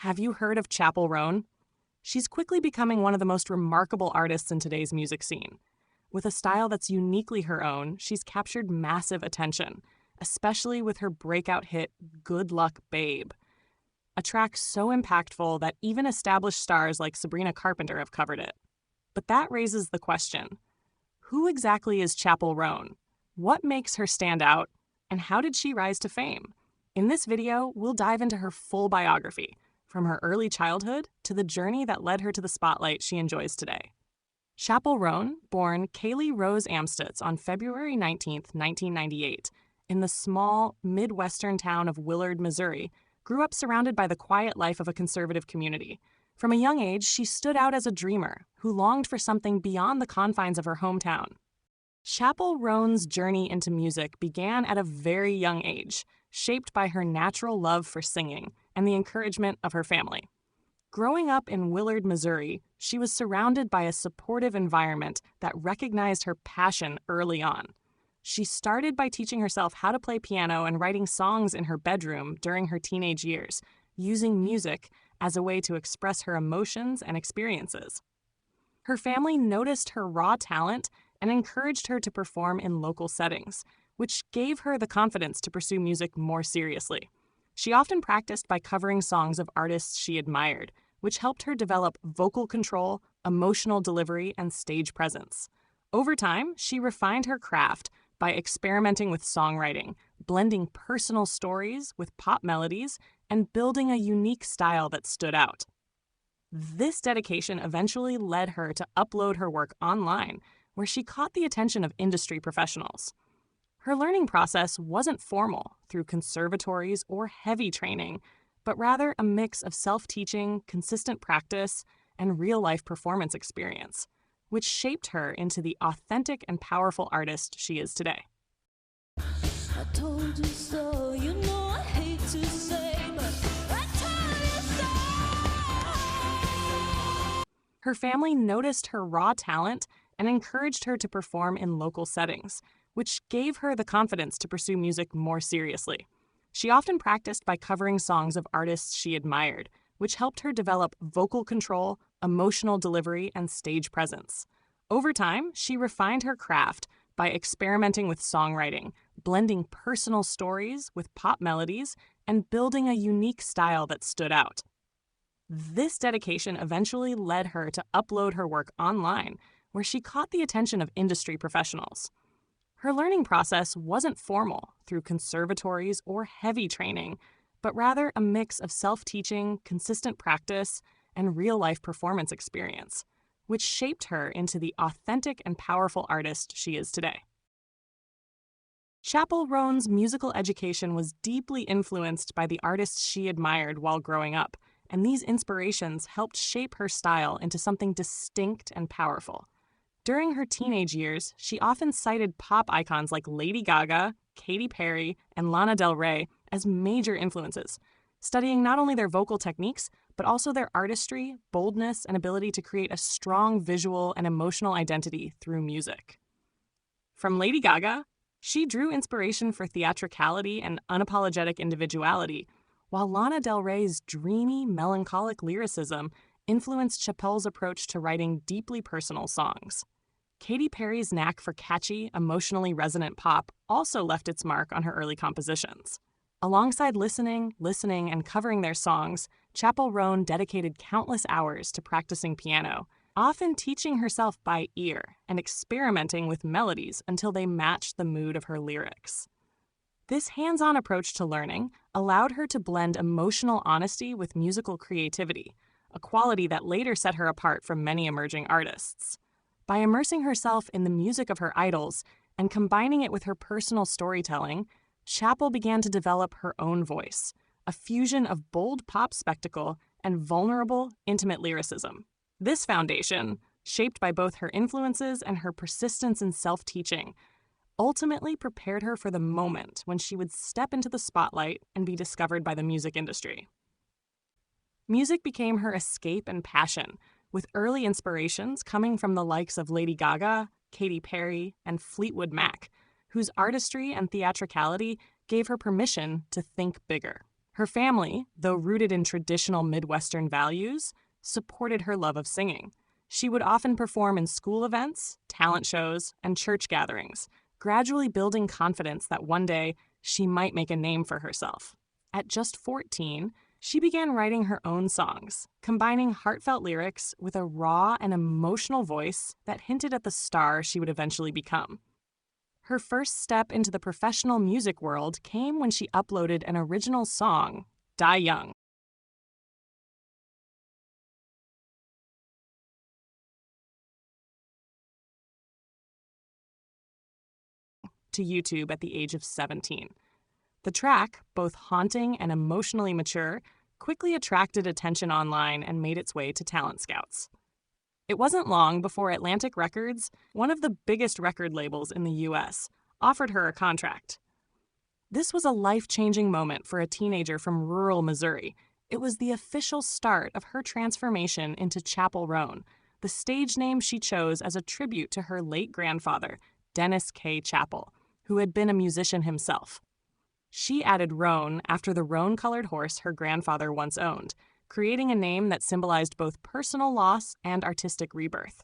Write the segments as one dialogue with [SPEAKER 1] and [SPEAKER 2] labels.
[SPEAKER 1] Have you heard of Chappell Roan? She's quickly becoming one of the most remarkable artists in today's music scene. With a style that's uniquely her own, she's captured massive attention, especially with her breakout hit, Good Luck Babe, a track so impactful that even established stars like Sabrina Carpenter have covered it. But that raises the question, who exactly is Chappell Roan? What makes her stand out? And how did she rise to fame? In this video, we'll dive into her full biography, from her early childhood to the journey that led her to the spotlight she enjoys today. Chappell Roan, born Kaylee Rose Amstutz on February 19, 1998, in the small, Midwestern town of Willard, Missouri, grew up surrounded by the quiet life of a conservative community. From a young age, she stood out as a dreamer who longed for something beyond the confines of her hometown. Chappell Roan's journey into music began at a very young age, shaped by her natural love for singing and the encouragement of her family. Growing up in Willard, Missouri, she was surrounded by a supportive environment that recognized her passion early on. She started by teaching herself how to play piano and writing songs in her bedroom during her teenage years, using music as a way to express her emotions and experiences. Her family noticed her raw talent and encouraged her to perform in local settings, which gave her the confidence to pursue music more seriously. She often practiced by covering songs of artists she admired, which helped her develop vocal control, emotional delivery, and stage presence. Over time, she refined her craft by experimenting with songwriting, blending personal stories with pop melodies, and building a unique style that stood out. This dedication eventually led her to upload her work online, where she caught the attention of industry professionals. Her learning process wasn't formal through conservatories or heavy training, but rather a mix of self-teaching, consistent practice, and real-life performance experience, which shaped her into the authentic and powerful artist she is today.
[SPEAKER 2] I told you so, you know I hate to say, but I told you so.
[SPEAKER 1] Her family noticed her raw talent and encouraged her to perform in local settings, which gave her the confidence to pursue music more seriously. She often practiced by covering songs of artists she admired, which helped her develop vocal control, emotional delivery, and stage presence. Over time, she refined her craft by experimenting with songwriting, blending personal stories with pop melodies, and building a unique style that stood out. This dedication eventually led her to upload her work online, where she caught the attention of industry professionals. Her learning process wasn't formal through conservatories or heavy training, but rather a mix of self-teaching, consistent practice, and real-life performance experience, which shaped her into the authentic and powerful artist she is today. Chappell Roan's musical education was deeply influenced by the artists she admired while growing up, and these inspirations helped shape her style into something distinct and powerful. During her teenage years, she often cited pop icons like Lady Gaga, Katy Perry, and Lana Del Rey as major influences, studying not only their vocal techniques, but also their artistry, boldness, and ability to create a strong visual and emotional identity through music. From Lady Gaga, she drew inspiration for theatricality and unapologetic individuality, while Lana Del Rey's dreamy, melancholic lyricism influenced Chappell's approach to writing deeply personal songs. Katy Perry's knack for catchy, emotionally resonant pop also left its mark on her early compositions. Alongside listening, and covering their songs, Chappell Roan dedicated countless hours to practicing piano, often teaching herself by ear and experimenting with melodies until they matched the mood of her lyrics. This hands-on approach to learning allowed her to blend emotional honesty with musical creativity, a quality that later set her apart from many emerging artists. By immersing herself in the music of her idols and combining it with her personal storytelling, Chappell began to develop her own voice, a fusion of bold pop spectacle and vulnerable, intimate lyricism. This foundation, shaped by both her influences and her persistence in self-teaching, ultimately prepared her for the moment when she would step into the spotlight and be discovered by the music industry. Music became her escape and passion, with early inspirations coming from the likes of Lady Gaga, Katy Perry, and Fleetwood Mac, whose artistry and theatricality gave her permission to think bigger. Her family, though rooted in traditional Midwestern values, supported her love of singing. She would often perform in school events, talent shows, and church gatherings, gradually building confidence that one day she might make a name for herself. At just 14, she began writing her own songs, combining heartfelt lyrics with a raw and emotional voice that hinted at the star she would eventually become. Her first step into the professional music world came when she uploaded an original song, Die Young, to YouTube at the age of 17. The track, both haunting and emotionally mature, quickly attracted attention online and made its way to talent scouts. It wasn't long before Atlantic Records, one of the biggest record labels in the US, offered her a contract. This was a life-changing moment for a teenager from rural Missouri. It was the official start of her transformation into Chappell Roan, the stage name she chose as a tribute to her late grandfather, Dennis K. Chappell, who had been a musician himself. She added Roan after the roan-colored horse her grandfather once owned, creating a name that symbolized both personal loss and artistic rebirth.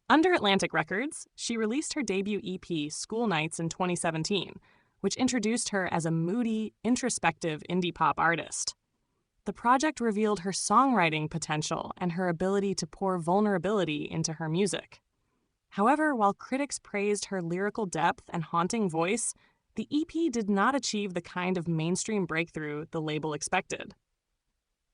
[SPEAKER 1] Under Atlantic Records, she released her debut EP, School Nights, in 2017, which introduced her as a moody, introspective indie pop artist. The project revealed her songwriting potential and her ability to pour vulnerability into her music. However, while critics praised her lyrical depth and haunting voice, the EP did not achieve the kind of mainstream breakthrough the label expected.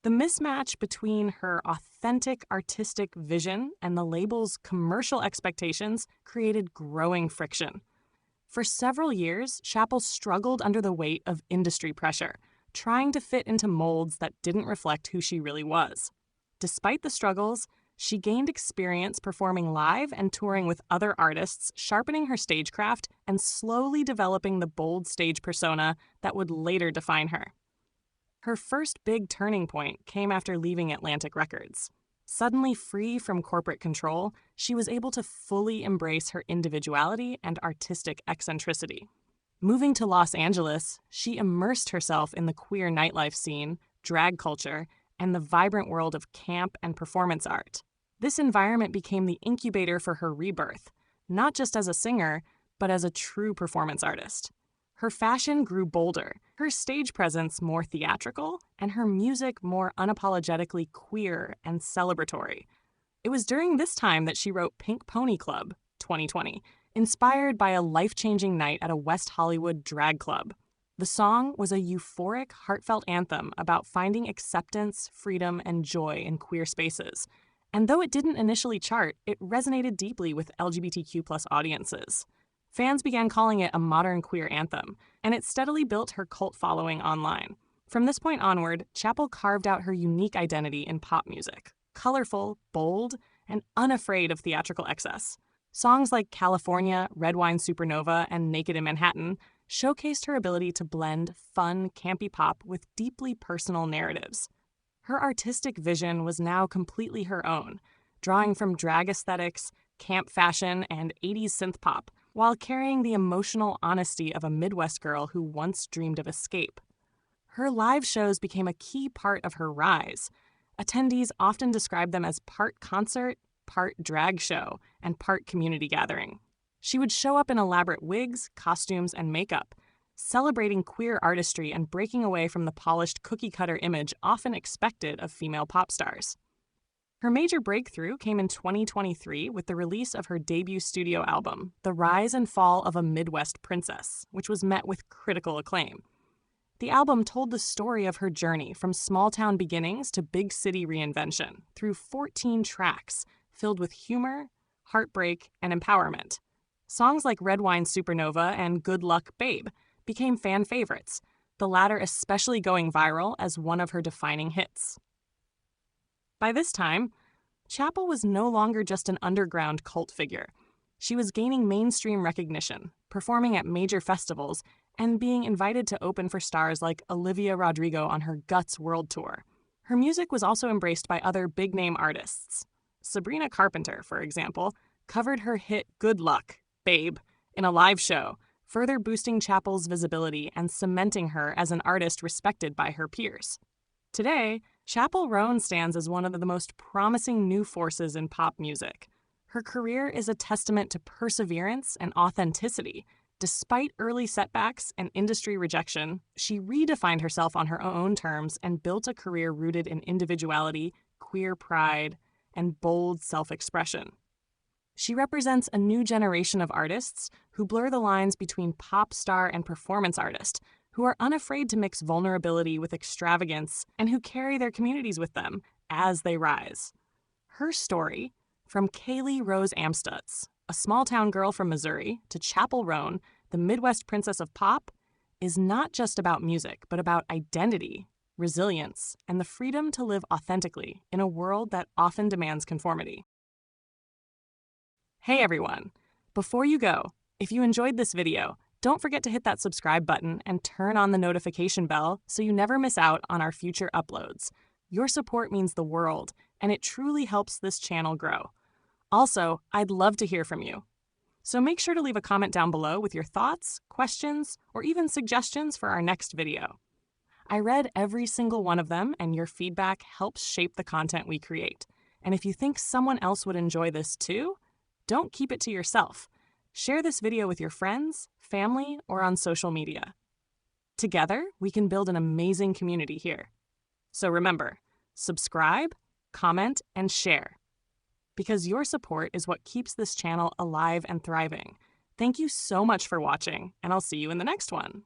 [SPEAKER 1] The mismatch between her authentic artistic vision and the label's commercial expectations created growing friction. For several years, Chappell struggled under the weight of industry pressure, trying to fit into molds that didn't reflect who she really was. Despite the struggles, she gained experience performing live and touring with other artists, sharpening her stagecraft and slowly developing the bold stage persona that would later define her. Her first big turning point came after leaving Atlantic Records. Suddenly free from corporate control, she was able to fully embrace her individuality and artistic eccentricity. Moving to Los Angeles, she immersed herself in the queer nightlife scene, drag culture, and the vibrant world of camp and performance art. This environment became the incubator for her rebirth, not just as a singer, but as a true performance artist. Her fashion grew bolder, her stage presence more theatrical, and her music more unapologetically queer and celebratory. It was during this time that she wrote Pink Pony Club, 2020, inspired by a life-changing night at a West Hollywood drag club. The song was a euphoric, heartfelt anthem about finding acceptance, freedom, and joy in queer spaces. And though it didn't initially chart, it resonated deeply with LGBTQ+ audiences. Fans began calling it a modern queer anthem, and it steadily built her cult following online. From this point onward, Chappell carved out her unique identity in pop music, colorful, bold, and unafraid of theatrical excess. Songs like California, Red Wine Supernova, and Naked in Manhattan showcased her ability to blend fun, campy pop with deeply personal narratives. Her artistic vision was now completely her own, drawing from drag aesthetics, camp fashion, and 80s synth pop, while carrying the emotional honesty of a Midwest girl who once dreamed of escape. Her live shows became a key part of her rise. Attendees often described them as part concert, part drag show, and part community gathering. She would show up in elaborate wigs, costumes, and makeup, celebrating queer artistry and breaking away from the polished cookie-cutter image often expected of female pop stars. Her major breakthrough came in 2023 with the release of her debut studio album, The Rise and Fall of a Midwest Princess, which was met with critical acclaim. The album told the story of her journey from small-town beginnings to big city reinvention through 14 tracks filled with humor, heartbreak, and empowerment. Songs like Red Wine Supernova and Good Luck Babe became fan favorites, the latter especially going viral as one of her defining hits. By this time, Chappell was no longer just an underground cult figure. She was gaining mainstream recognition, performing at major festivals, and being invited to open for stars like Olivia Rodrigo on her Guts World Tour. Her music was also embraced by other big-name artists. Sabrina Carpenter, for example, covered her hit Good Luck, Babe, in a live show, further boosting Chappell's visibility and cementing her as an artist respected by her peers. Today, Chappell Roan stands as one of the most promising new forces in pop music. Her career is a testament to perseverance and authenticity. Despite early setbacks and industry rejection, she redefined herself on her own terms and built a career rooted in individuality, queer pride, and bold self-expression. She represents a new generation of artists who blur the lines between pop star and performance artist, who are unafraid to mix vulnerability with extravagance and who carry their communities with them as they rise. Her story, from Kaylee Rose Amstutz, a small-town girl from Missouri, to Chappell Roan, the Midwest princess of pop, is not just about music, but about identity, resilience, and the freedom to live authentically in a world that often demands conformity. Hey everyone! Before you go, if you enjoyed this video, don't forget to hit that subscribe button and turn on the notification bell so you never miss out on our future uploads. Your support means the world, and it truly helps this channel grow. Also, I'd love to hear from you. So make sure to leave a comment down below with your thoughts, questions, or even suggestions for our next video. I read every single one of them, and your feedback helps shape the content we create. And if you think someone else would enjoy this too, don't keep it to yourself. Share this video with your friends, family, or on social media. Together, we can build an amazing community here. So remember, subscribe, comment, and share. Because your support is what keeps this channel alive and thriving. Thank you so much for watching, and I'll see you in the next one.